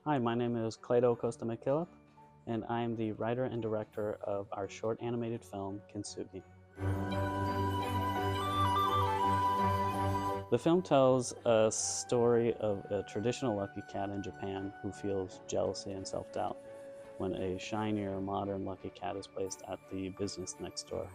Hi, my name is Cleto Costa McKillop, and I am the writer and director of our short animated film, Kintsugi. The film tells a story of a traditional lucky cat in Japan who feels jealousy and self-doubt when a shinier, modern lucky cat is placed at the business next door.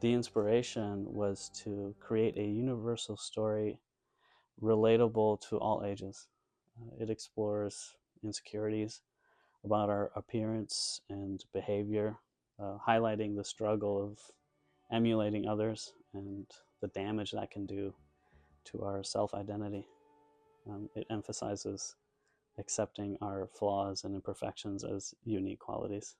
The inspiration was to create a universal story relatable to all ages. It explores insecurities about our appearance and behavior, highlighting the struggle of emulating others and the damage that can do to our self identity. It emphasizes accepting our flaws and imperfections as unique qualities.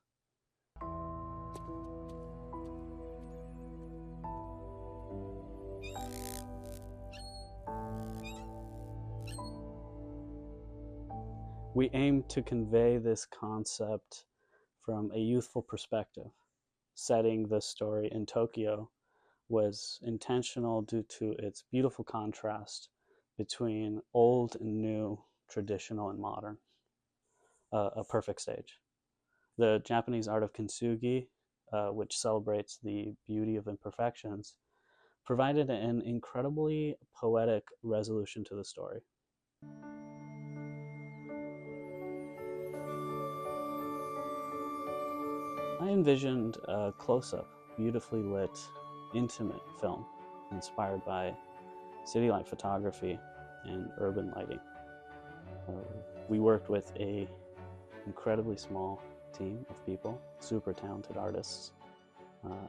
We aim to convey this concept from a youthful perspective. Setting the story in Tokyo was intentional due to its beautiful contrast between old and new, traditional and modern, a perfect stage. The Japanese art of kintsugi, which celebrates the beauty of imperfections, provided an incredibly poetic resolution to the story. I envisioned a close-up, beautifully lit, intimate film inspired by city light photography and urban lighting. We worked with a incredibly small team of people, super talented artists.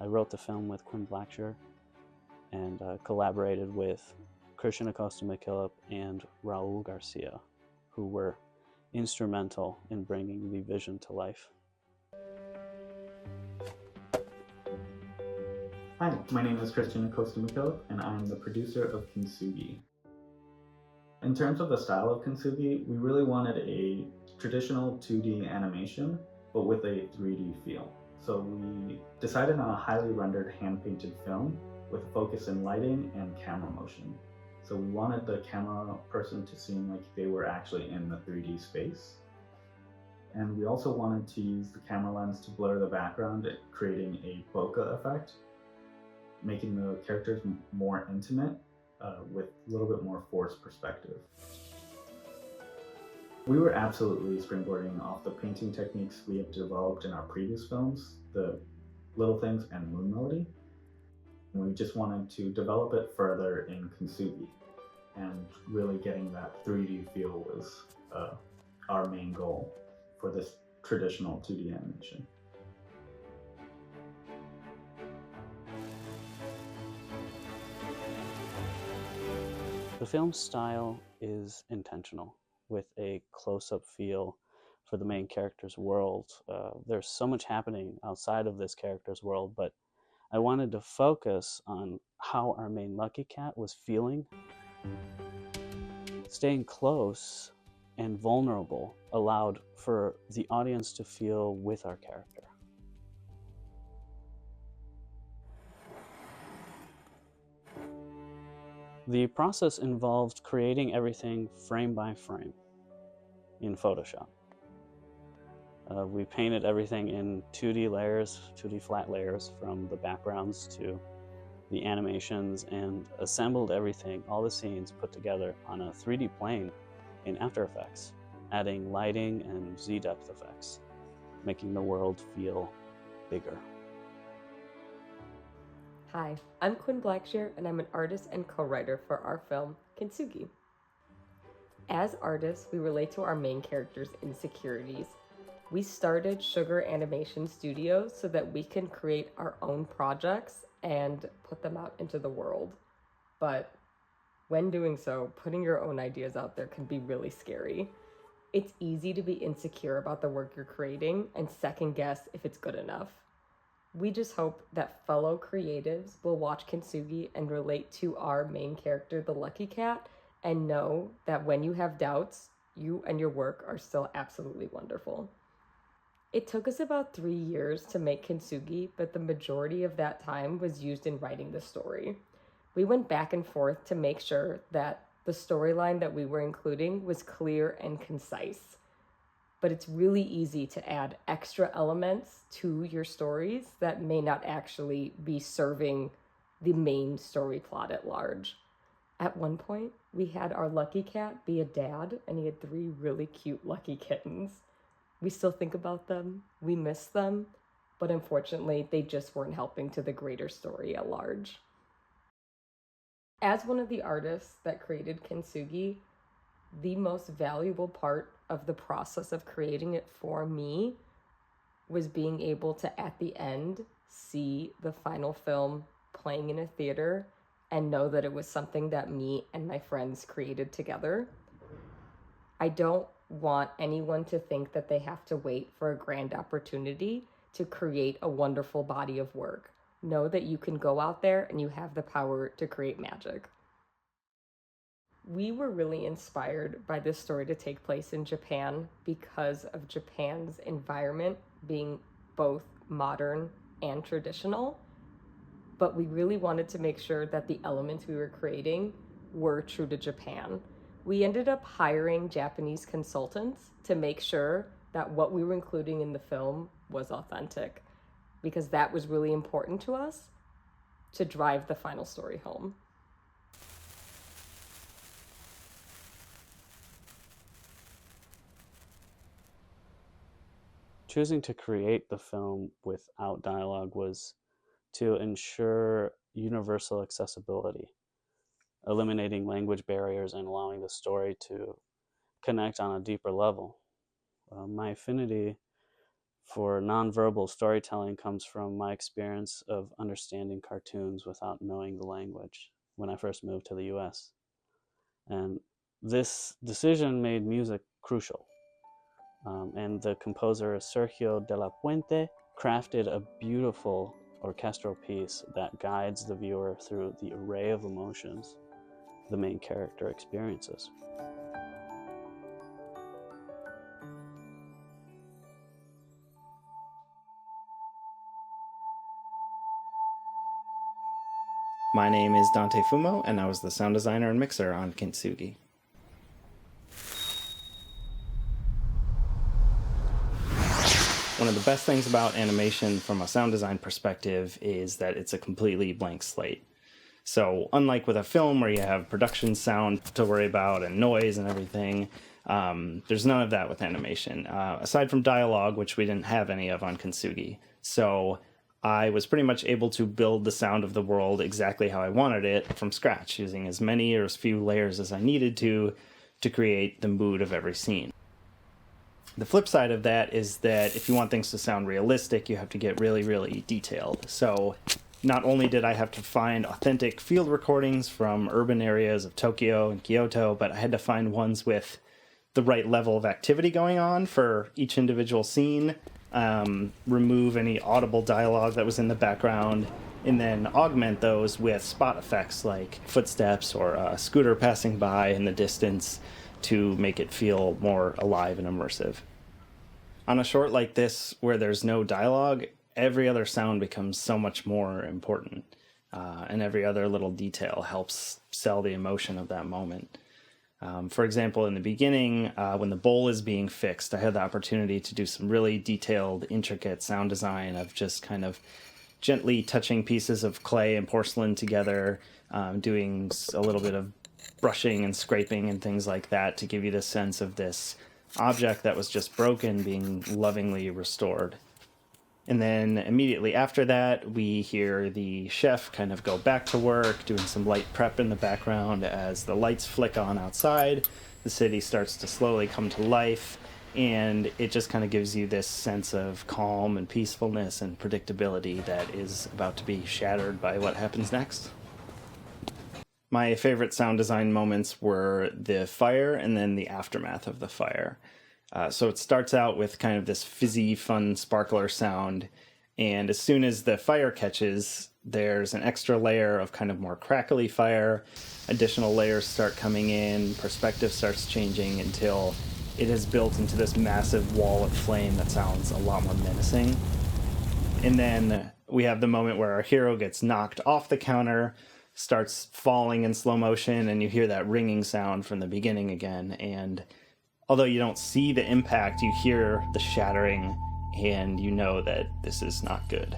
I wrote the film with Quinn Blackshear and collaborated with Christian Acosta McKillop and Raul Garcia, who were instrumental in bringing the vision to life. Hi, my name is Christian Acosta McKillop, and I'm the producer of Kintsugi. In terms of the style of Kintsugi, we really wanted a traditional 2D animation, but with a 3D feel. So we decided on a highly rendered hand-painted film with a focus in lighting and camera motion. So we wanted the camera person to seem like they were actually in the 3D space. And we also wanted to use the camera lens to blur the background, creating a bokeh effect, making the characters more intimate with a little bit more forced perspective. We were absolutely springboarding off the painting techniques we have developed in our previous films, the Little Things and Moon Melody. And we just wanted to develop it further in Kintsugi, and really getting that 3D feel was our main goal for this traditional 2D animation. The film's style is intentional, with a close-up feel for the main character's world. There's so much happening outside of this character's world, but I wanted to focus on how our main Lucky Cat was feeling. Staying close and vulnerable allowed for the audience to feel with our character. The process involved creating everything frame by frame in Photoshop. We painted everything in 2D layers, 2D flat layers, from the backgrounds to the animations, and assembled everything, all the scenes put together on a 3D plane in After Effects, adding lighting and Z-depth effects, making the world feel bigger. Hi, I'm Quinn Blackshear, and I'm an artist and co-writer for our film, Kintsugi. As artists, we relate to our main character's insecurities. We started Sugar Animation Studios so that we can create our own projects and put them out into the world. But when doing so, putting your own ideas out there can be really scary. It's easy to be insecure about the work you're creating and second guess if it's good enough. We just hope that fellow creatives will watch Kintsugi and relate to our main character, the Lucky Cat, and know that when you have doubts, you and your work are still absolutely wonderful. It took us about 3 years to make Kintsugi, but the majority of that time was used in writing the story. We went back and forth to make sure that the storyline that we were including was clear and concise. But it's really easy to add extra elements to your stories that may not actually be serving the main story plot at large. At one point, we had our lucky cat be a dad, and he had 3 really cute lucky kittens. We still think about them, we miss them, but unfortunately, they just weren't helping to the greater story at large. As one of the artists that created Kintsugi, the most valuable part of the process of creating it for me was being able to, at the end, see the final film playing in a theater and know that it was something that me and my friends created together. I don't want anyone to think that they have to wait for a grand opportunity to create a wonderful body of work. Know that you can go out there and you have the power to create magic. We were really inspired by this story to take place in Japan because of Japan's environment being both modern and traditional. But we really wanted to make sure that the elements we were creating were true to Japan. We ended up hiring Japanese consultants to make sure that what we were including in the film was authentic, because that was really important to us to drive the final story home. Choosing to create the film without dialogue was to ensure universal accessibility, eliminating language barriers and allowing the story to connect on a deeper level. My affinity for nonverbal storytelling comes from my experience of understanding cartoons without knowing the language when I first moved to the US. And this decision made music crucial. And the composer Sergio de la Puente crafted a beautiful orchestral piece that guides the viewer through the array of emotions the main character experiences. My name is Dante Fumo, and I was the sound designer and mixer on Kintsugi. One of the best things about animation from a sound design perspective is that it's a completely blank slate. So unlike with a film where you have production sound to worry about and noise and everything, there's none of that with animation, aside from dialogue, which we didn't have any of on Kintsugi. So I was pretty much able to build the sound of the world exactly how I wanted it from scratch, using as many or as few layers as I needed to create the mood of every scene. The flip side of that is that if you want things to sound realistic, you have to get really, really detailed. So not only did I have to find authentic field recordings from urban areas of Tokyo and Kyoto, but I had to find ones with the right level of activity going on for each individual scene, remove any audible dialogue that was in the background, and then augment those with spot effects like footsteps or a scooter passing by in the distance to make it feel more alive and immersive. On a short like this, where there's no dialogue, every other sound becomes so much more important, and every other little detail helps sell the emotion of that moment. For example, in the beginning, when the bowl is being fixed, I had the opportunity to do some really detailed, intricate sound design of just kind of gently touching pieces of clay and porcelain together, doing a little bit of brushing and scraping and things like that to give you the sense of this object that was just broken being lovingly restored. And then immediately after that, we hear the chef kind of go back to work, doing some light prep in the background as the lights flick on outside. The city starts to slowly come to life, and it just kind of gives you this sense of calm and peacefulness and predictability that is about to be shattered by what happens next. My favorite sound design moments were the fire and then the aftermath of the fire. So it starts out with kind of this fizzy, fun sparkler sound, and as soon as the fire catches, there's an extra layer of kind of more crackly fire. Additional layers start coming in, perspective starts changing until it is built into this massive wall of flame that sounds a lot more menacing. And then we have the moment where our hero gets knocked off the counter, starts falling in slow motion, and you hear that ringing sound from the beginning again. And although you don't see the impact, you hear the shattering, and you know that this is not good.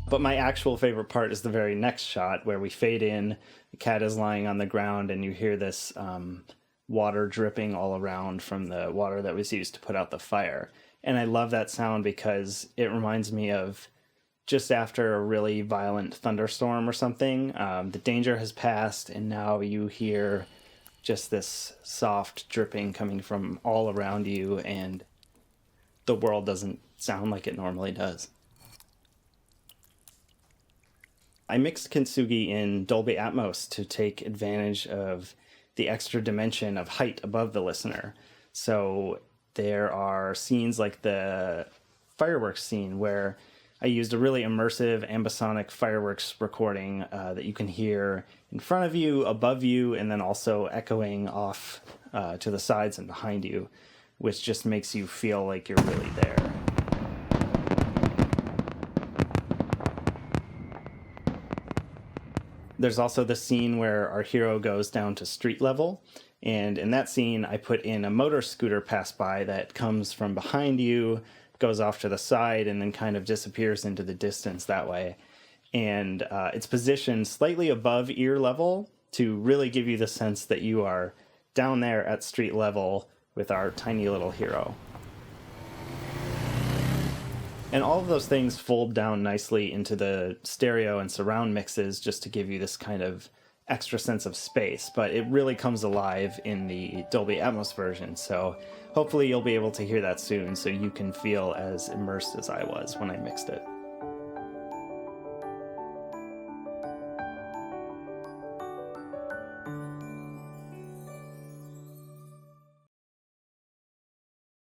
But my actual favorite part is the very next shot where we fade in, the cat is lying on the ground, and you hear this water dripping all around from the water that was used to put out the fire. And I love that sound because it reminds me of just after a really violent thunderstorm or something. The danger has passed, and now you hear just this soft dripping coming from all around you, and the world doesn't sound like it normally does. I mixed Kintsugi in Dolby Atmos to take advantage of the extra dimension of height above the listener. So there are scenes like the fireworks scene where I used a really immersive ambisonic fireworks recording that you can hear in front of you, above you, and then also echoing off to the sides and behind you, which just makes you feel like you're really there. There's also the scene where our hero goes down to street level, and in that scene I put in a motor scooter pass by that comes from behind you, goes off to the side, and then kind of disappears into the distance that way. And it's positioned slightly above ear level to really give you the sense that you are down there at street level with our tiny little hero. And all of those things fold down nicely into the stereo and surround mixes just to give you this kind of extra sense of space, but it really comes alive in the Dolby Atmos version, so hopefully you'll be able to hear that soon so you can feel as immersed as I was when I mixed it.